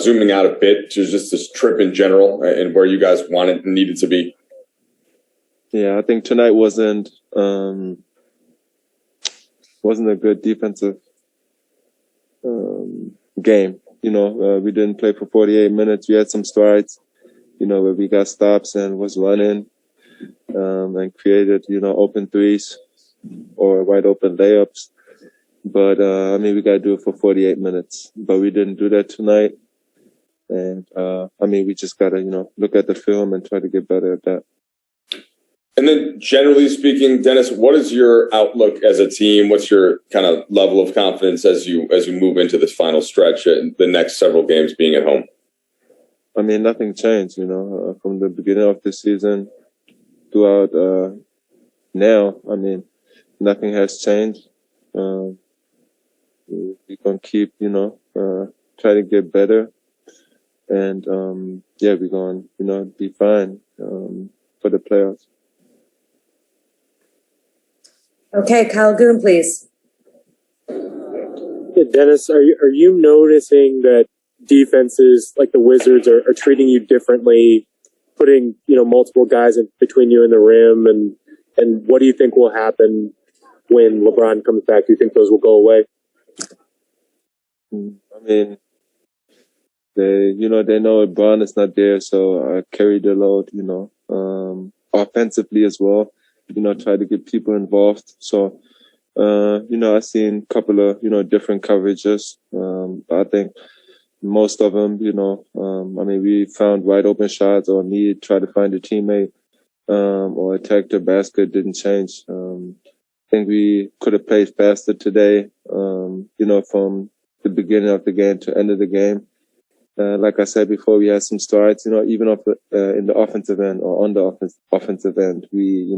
zooming out a bit to just this trip in general and where you guys wanted and needed to be? Yeah, I think tonight wasn't a good defensive game. We didn't play for 48 minutes. We had some strides, where we got stops and was running and created, open threes or wide open layups. But, we got to do it for 48 minutes. But we didn't do that tonight. And, we just got to, look at the film and try to get better at that. And then generally speaking, Dennis, what is your outlook as a team? What's your kind of level of confidence as you move into this final stretch and the next several games being at home? Nothing changed, from the beginning of the season throughout now. Nothing has changed. We're going to keep, try to get better. And, we're going to, be fine for the playoffs. Okay, Kyle Goon, please. Yeah, Dennis, are you noticing that defenses like the Wizards are treating you differently, putting multiple guys in between you and the rim, and what do you think will happen when LeBron comes back? Do you think those will go away? They know LeBron is not there, so I carry the load. Offensively as well. Try to get people involved. So, I've seen a couple of, different coverages. I think most of them, we found wide open shots or me try to find a teammate, or attack the basket didn't change. I think we could have played faster today, from the beginning of the game to end of the game. Like I said before, we had some strides, even in the offensive end or on the offensive end. We,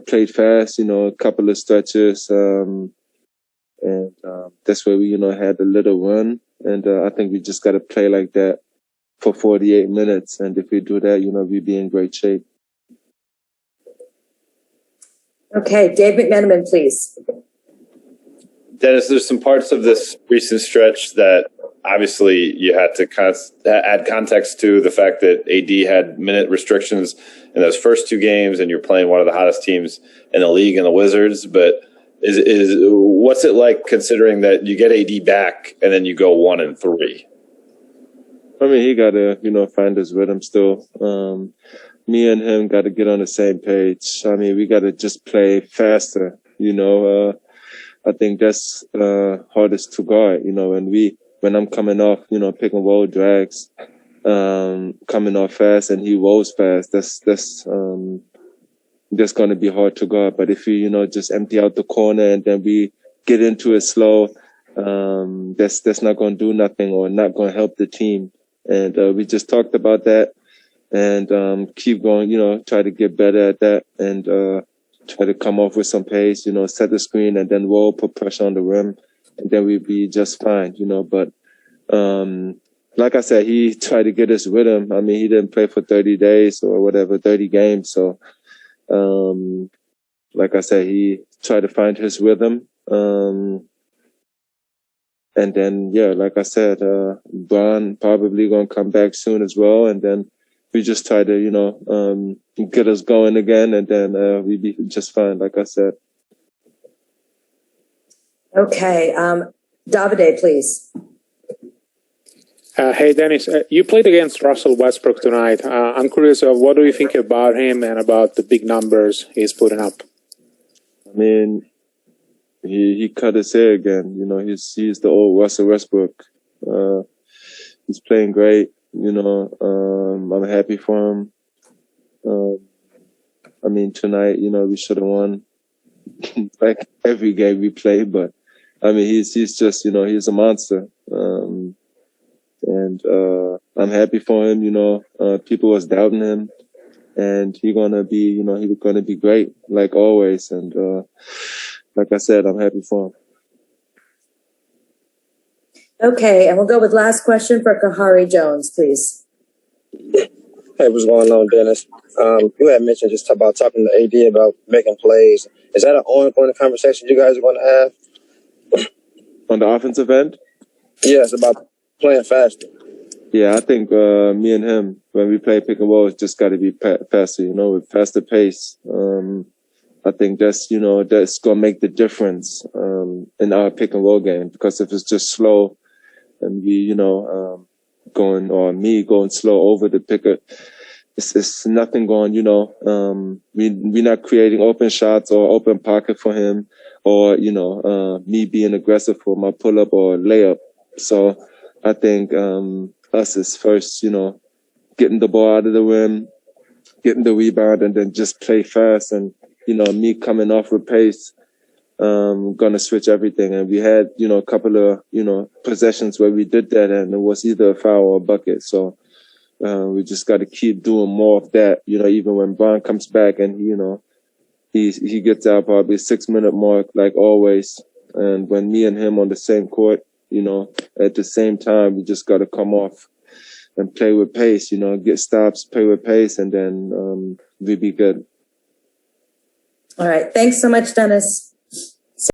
played fast, a couple of stretches, and that's where we, had a little run. And I think we just got to play like that for 48 minutes. And if we do that, we'd be in great shape. Okay, Dave McMenamin, please. Dennis, there's some parts of this recent stretch that obviously you had to add context to the fact that AD had minute restrictions in those first two games, and you're playing one of the hottest teams in the league in the Wizards. But what's it like considering that you get AD back and then you go 1-3? He got to, find his rhythm still. Me and him got to get on the same page. We got to just play faster, I think that's hardest to guard, when I'm coming off, pick and roll drags, coming off fast and he rolls fast, that's going to be hard to guard. But if you, just empty out the corner and then we get into it slow, that's not going to do nothing or not going to help the team. And we just talked about that and keep going, try to get better at that and try to come off with some pace, set the screen and then roll, put pressure on the rim, and then we'd be just fine, But like I said, he tried to get his rhythm. He didn't play for 30 days or whatever, 30 games. So, like I said, he tried to find his rhythm. And then, like I said, Bron probably going to come back soon as well. And then we just try to, get us going again. And then we'd be just fine, like I said. Okay. Davide, please. Hey, Dennis, you played against Russell Westbrook tonight. I'm curious of what do you think about him and about the big numbers he's putting up? He cut his hair again. He's the old Russell Westbrook. He's playing great. I'm happy for him. Tonight, we should have won like every game we played, but he's just, he's a monster. And I'm happy for him. People was doubting him, and he's gonna be great like always. And like I said, I'm happy for him. Okay, and we'll go with last question for Kahari Jones, please. Hey, what's going on, Dennis? You had mentioned just about talking to AD about making plays. Is that an ongoing conversation you guys are going to have? On the offensive end? Yes, about playing faster? Yeah, I think me and him, when we play pick and roll, it's just got to be faster, you know, with faster pace. I think that's, you know, that's going to make the difference in our pick and roll game, because if it's just slow and we, you know, me going slow over the picker, it's nothing going, you know, we're not creating open shots or open pocket for him, or, you know, me being aggressive for my pull up or layup. So I think us is first, you know, getting the ball out of the rim, getting the rebound, and then just play fast. And, you know, me coming off with pace, gonna switch everything. And we had, you know, a couple of, you know, possessions where we did that, and it was either a foul or a bucket. So we just got to keep doing more of that, you know, even when Bron comes back and, you know, he gets out probably 6 minute mark, like always. And when me and him on the same court, you know, at the same time, we just got to come off and play with pace, you know, get stops, play with pace, and then we'll be good. All right. Thanks so much, Dennis.